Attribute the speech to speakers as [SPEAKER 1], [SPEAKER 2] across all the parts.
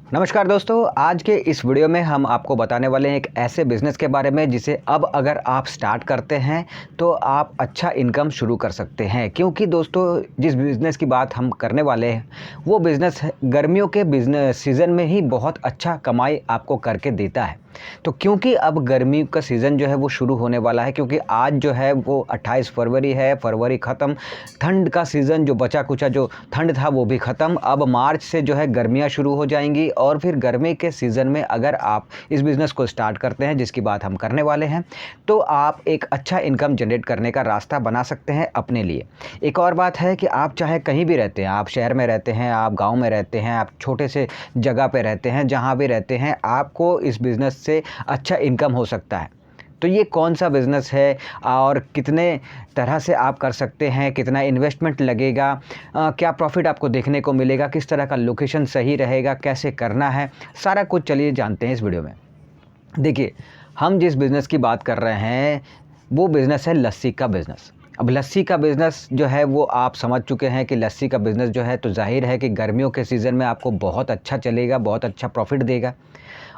[SPEAKER 1] नमस्कार दोस्तों, आज के इस वीडियो में हम आपको बताने वाले हैं एक ऐसे बिज़नेस के बारे में जिसे अब अगर आप स्टार्ट करते हैं तो आप अच्छा इनकम शुरू कर सकते हैं। क्योंकि दोस्तों जिस बिज़नेस की बात हम करने वाले हैं वो बिज़नेस गर्मियों के बिज़नेस सीज़न में ही बहुत अच्छा कमाई आपको करके देता है। तो क्योंकि अब गर्मी का सीज़न जो है वो शुरू होने वाला है, क्योंकि आज जो है वो 28 फरवरी है, फरवरी ख़त्म, ठंड का सीज़न जो बचा कुचा जो ठंड था वो भी ख़त्म। अब मार्च से जो है गर्मियाँ शुरू हो जाएंगी और फिर गर्मी के सीज़न में अगर आप इस बिज़नेस को स्टार्ट करते हैं जिसकी बात हम करने वाले हैं तो आप एक अच्छा इनकम जनरेट करने का रास्ता बना सकते हैं अपने लिए। एक और बात है कि आप चाहे कहीं भी रहते हैं, आप शहर में रहते हैं, आप गाँव में रहते हैं, आप छोटे से जगह पे रहते हैं, जहाँ भी रहते हैं, आपको इस बिज़नेस से अच्छा इनकम हो सकता है। तो ये कौन सा बिज़नेस है और कितने तरह से आप कर सकते हैं, कितना इन्वेस्टमेंट लगेगा, क्या प्रॉफिट आपको देखने को मिलेगा, किस तरह का लोकेशन सही रहेगा, कैसे करना है, सारा कुछ चलिए जानते हैं इस वीडियो में। देखिए, हम जिस बिज़नेस की बात कर रहे हैं वो बिज़नेस है लस्सी का बिज़नेस। अब लस्सी का बिज़नेस जो है वो आप समझ चुके हैं कि लस्सी का बिज़नेस जो है तो ज़ाहिर है कि गर्मियों के सीज़न में आपको बहुत अच्छा चलेगा, बहुत अच्छा प्रॉफिट देगा।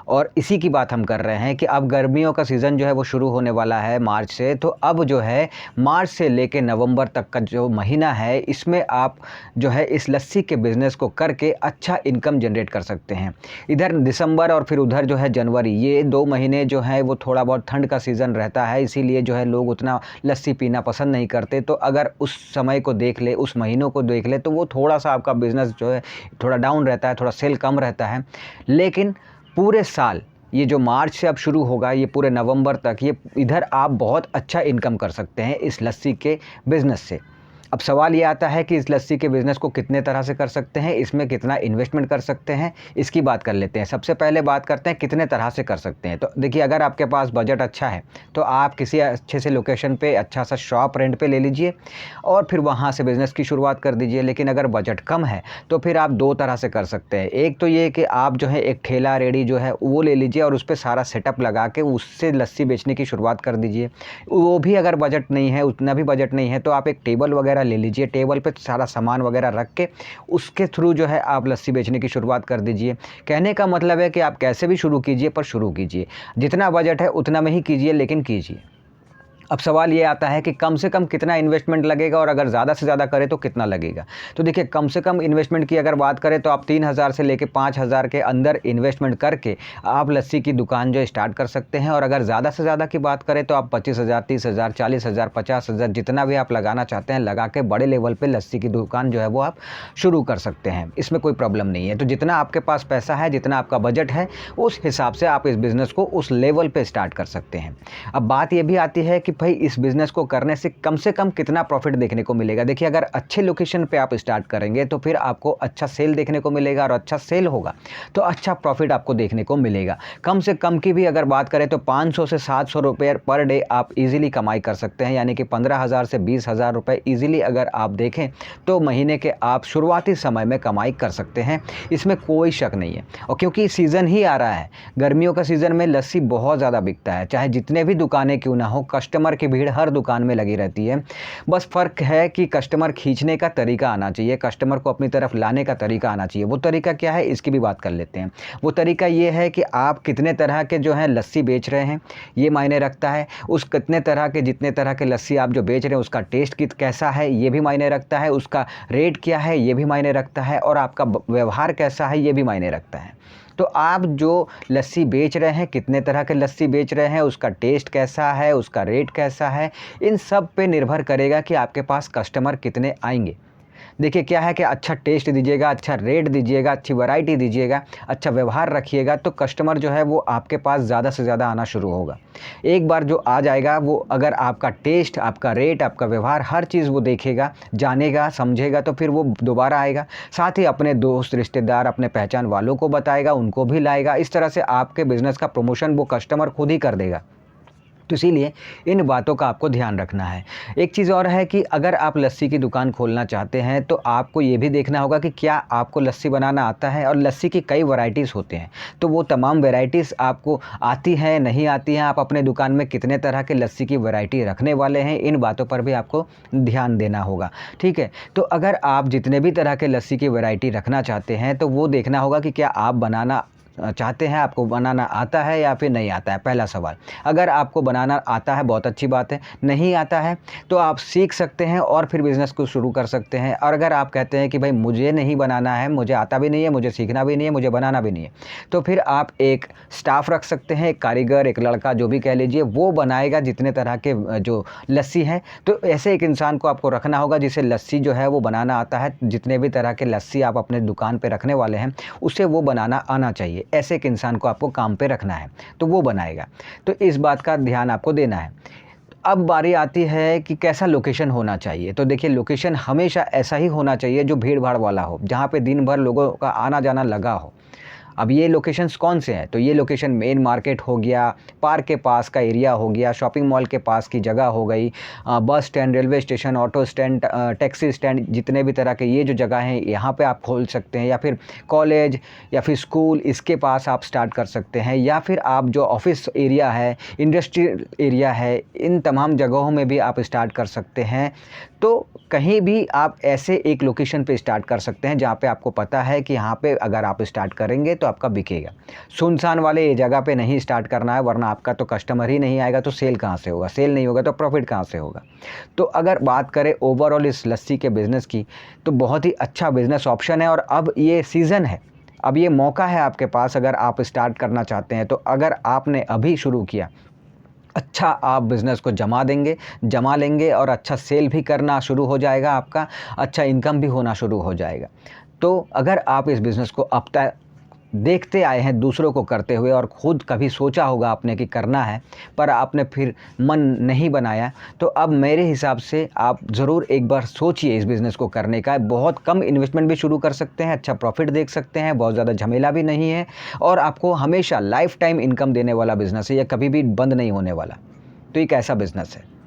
[SPEAKER 1] और इसी की बात हम कर रहे हैं कि अब गर्मियों का सीज़न जो है वो शुरू होने वाला है मार्च से। तो अब जो है मार्च से लेके नवंबर तक का जो महीना है इसमें आप जो है इस लस्सी के बिज़नेस को करके अच्छा इनकम जनरेट कर सकते हैं। इधर दिसंबर और फिर उधर जो है जनवरी, ये 2 महीने जो है वो थोड़ा बहुत ठंड का सीज़न रहता है, इसीलिए जो है लोग उतना लस्सी पीना पसंद नहीं करते। तो अगर उस समय को देख ले, उस महीनों को देख ले तो वो थोड़ा-सा आपका बिज़नेस जो है थोड़ा डाउन रहता है, थोड़ा सेल कम रहता है। लेकिन पूरे साल ये जो मार्च से अब शुरू होगा ये पूरे नवंबर तक ये इधर आप बहुत अच्छा इनकम कर सकते हैं इस लस्सी के बिज़नेस से। अब सवाल ये आता है कि इस लस्सी के बिज़नेस को कितने तरह से कर सकते हैं, इसमें कितना इन्वेस्टमेंट कर सकते हैं, इसकी बात कर लेते हैं। सबसे पहले बात करते हैं कितने तरह से कर सकते हैं। तो देखिए, अगर आपके पास बजट अच्छा है तो आप किसी अच्छे से लोकेशन पे अच्छा सा शॉप रेंट पे ले लीजिए और फिर वहाँ से बिज़नेस की शुरुआत कर दीजिए। लेकिन अगर बजट कम है तो फिर आप 2 तरह से कर सकते हैं। एक तो ये कि आप जो है एक ठेला रेहड़ी जो है वो ले लीजिए और उस पे सारा सेटअप लगा के उससे लस्सी बेचने की शुरुआत कर दीजिए। वो भी अगर बजट नहीं है, उतना भी बजट नहीं है तो आप एक टेबल वगैरह ले लीजिए, टेबल पे सारा सामान वगैरह रख के उसके थ्रू जो है आप लस्सी बेचने की शुरुआत कर दीजिए। कहने का मतलब है कि आप कैसे भी शुरू कीजिए पर शुरू कीजिए। जितना बजट है उतना में ही कीजिए, लेकिन कीजिए। अब सवाल ये आता है कि कम से कम कितना इन्वेस्टमेंट लगेगा और अगर ज़्यादा से ज़्यादा करें तो कितना लगेगा। तो देखिए, कम से कम इन्वेस्टमेंट की अगर बात करें तो आप 3,000 से लेके 5,000 के अंदर इन्वेस्टमेंट करके आप लस्सी की दुकान जो स्टार्ट कर सकते हैं। और अगर ज़्यादा से ज़्यादा की बात करें तो आप 25,000, 30,000, 40,000, 50,000 जितना भी आप लगाना चाहते हैं लगा के बड़े लेवल पर लस्सी की दुकान जो है वो आप शुरू कर सकते हैं। इसमें कोई प्रॉब्लम नहीं है। तो जितना आपके पास पैसा है, जितना आपका बजट है, उस हिसाब से आप इस बिज़नेस को उस लेवल पर स्टार्ट कर सकते हैं। अब बात ये भी आती है कि भाई इस बिज़नेस को करने से कम कितना प्रॉफिट देखने को मिलेगा। देखिए, अगर अच्छे लोकेशन पे आप स्टार्ट करेंगे तो फिर आपको अच्छा सेल देखने को मिलेगा और अच्छा सेल होगा तो अच्छा प्रॉफिट आपको देखने को मिलेगा। कम से कम की भी अगर बात करें तो 500 से 700 रुपये पर डे आप इजीली कमाई कर सकते हैं। यानी कि 15,000 से 20,000 रुपये इजीली अगर आप देखें तो महीने के आप शुरुआती समय में कमाई कर सकते हैं। इसमें कोई शक नहीं है। और क्योंकि सीज़न ही आ रहा है, गर्मियों का सीज़न में लस्सी बहुत ज़्यादा बिकता है, चाहे जितने भी दुकानें क्यों ना हो, कस्टमर की भीड़ हर दुकान में लगी रहती है। बस फ़र्क है कि कस्टमर खींचने का तरीका आना चाहिए, कस्टमर को अपनी तरफ लाने का तरीका आना चाहिए। वो तरीका क्या है, इसकी भी बात कर लेते हैं। वो तरीका ये है कि आप कितने तरह के जो है लस्सी बेच रहे हैं, ये मायने रखता है। उस कितने तरह के जितने तरह के लस्सी आप जो बेच रहे हैं उसका टेस्ट कैसा है, ये भी मायने रखता है। उसका रेट क्या है, ये भी मायने रखता है। और आपका व्यवहार कैसा है, ये भी मायने रखता है। तो आप जो लस्सी बेच रहे हैं, कितने तरह के लस्सी बेच रहे हैं, उसका टेस्ट कैसा है, उसका रेट कैसा है, इन सब पे निर्भर करेगा कि आपके पास कस्टमर कितने आएंगे। देखिए, क्या है कि अच्छा टेस्ट दीजिएगा, अच्छा रेट दीजिएगा, अच्छी वैरायटी दीजिएगा, अच्छा व्यवहार रखिएगा तो कस्टमर जो है वो आपके पास ज़्यादा से ज़्यादा आना शुरू होगा। एक बार जो आ जाएगा वो अगर आपका टेस्ट, आपका रेट, आपका व्यवहार, हर चीज़ वो देखेगा, जानेगा, समझेगा तो फिर वो दोबारा आएगा। साथ ही अपने दोस्त, रिश्तेदार, अपने पहचान वालों को बताएगा, उनको भी लाएगा। इस तरह से आपके बिज़नेस का प्रमोशन वो कस्टमर खुद ही कर देगा। तो इसीलिए इन बातों का आपको ध्यान रखना है। एक चीज़ और है कि अगर आप लस्सी की दुकान खोलना चाहते हैं तो आपको ये भी देखना होगा कि क्या आपको लस्सी बनाना आता है, और लस्सी की कई वैराइटीज़ होते हैं। तो वो तमाम वैराइटीज़ आपको आती हैं, नहीं आती हैं, आप अपने दुकान में कितने तरह के लस्सी की वैराइटी रखने वाले हैं, इन बातों पर भी आपको ध्यान देना होगा। ठीक है? तो अगर आप जितने भी तरह के लस्सी की वैराइटी रखना चाहते हैं तो वो देखना होगा कि क्या आप बनाना चाहते हैं, आपको बनाना आता है या फिर नहीं आता है, पहला सवाल। अगर आपको बनाना आता है बहुत अच्छी बात है, नहीं आता है तो आप सीख सकते हैं और फिर बिज़नेस को शुरू कर सकते हैं। और अगर आप कहते हैं कि भाई मुझे नहीं बनाना है, मुझे आता भी नहीं है, मुझे सीखना भी नहीं है, मुझे बनाना भी नहीं है, तो फिर आप एक स्टाफ रख सकते हैं, एक कारीगर, एक लड़का जो भी कह लीजिए, वो बनाएगा जितने तरह के जो लस्सी हैं। तो ऐसे एक इंसान को आपको रखना होगा जिसे लस्सी जो है वो बनाना आता है। जितने भी तरह के लस्सी आप अपने दुकान पे रखने वाले हैं उसे वो बनाना आना चाहिए। ऐसे एक इंसान को आपको काम पे रखना है, तो वो बनाएगा। तो इस बात का ध्यान आपको देना है। अब बारी आती है कि कैसा लोकेशन होना चाहिए। तो देखिए, लोकेशन हमेशा ऐसा ही होना चाहिए जो भीड़-भाड़ वाला हो, जहाँ पे दिन भर लोगों का आना-जाना लगा हो। अब ये लोकेशंस कौन से हैं? तो ये लोकेशन मेन मार्केट हो गया, पार्क के पास का एरिया हो गया, शॉपिंग मॉल के पास की जगह हो गई, bus stand, railway station, auto stand, taxi stand, जितने भी तरह के ये जो जगह हैं, यहाँ पे आप खोल सकते हैं। या फिर कॉलेज या फिर स्कूल, इसके पास आप स्टार्ट कर सकते हैं। या फिर आप जो ऑफिस एरिया है, इंडस्ट्रियल एरिया है, इन तमाम जगहों में भी आप स्टार्ट कर सकते हैं। तो कहीं भी आप ऐसे एक लोकेशन पे स्टार्ट कर सकते हैं जहाँ पे आपको पता है कि यहाँ पे अगर आप स्टार्ट करेंगे तो आपका बिकेगा। सुनसान वाले ये जगह पे नहीं स्टार्ट करना है, वरना आपका तो कस्टमर ही नहीं आएगा तो सेल कहाँ से होगा? सेल नहीं होगा तो प्रॉफिट कहाँ से होगा? तो अगर बात करें ओवरऑल इस लस्सी के बिज़नेस की, तो बहुत ही अच्छा बिज़नेस ऑप्शन है। और अब ये सीज़न है, अब ये मौका है आपके पास, अगर आप स्टार्ट करना चाहते हैं। तो अगर आपने अभी शुरू किया, अच्छा आप बिज़नेस को जमा लेंगे और अच्छा सेल भी करना शुरू हो जाएगा आपका, अच्छा इनकम भी होना शुरू हो जाएगा। तो अगर आप इस बिज़नेस को अब तक देखते आए हैं दूसरों को करते हुए, और खुद कभी सोचा होगा आपने कि करना है, पर आपने फिर मन नहीं बनाया, तो अब मेरे हिसाब से आप ज़रूर एक बार सोचिए इस बिज़नेस को करने का। बहुत कम इन्वेस्टमेंट भी शुरू कर सकते हैं, अच्छा प्रॉफिट देख सकते हैं, बहुत ज़्यादा झमेला भी नहीं है, और आपको हमेशा लाइफ़ टाइम इनकम देने वाला बिज़नेस है, ये कभी भी बंद नहीं होने वाला। तो एक ऐसा बिज़नेस है।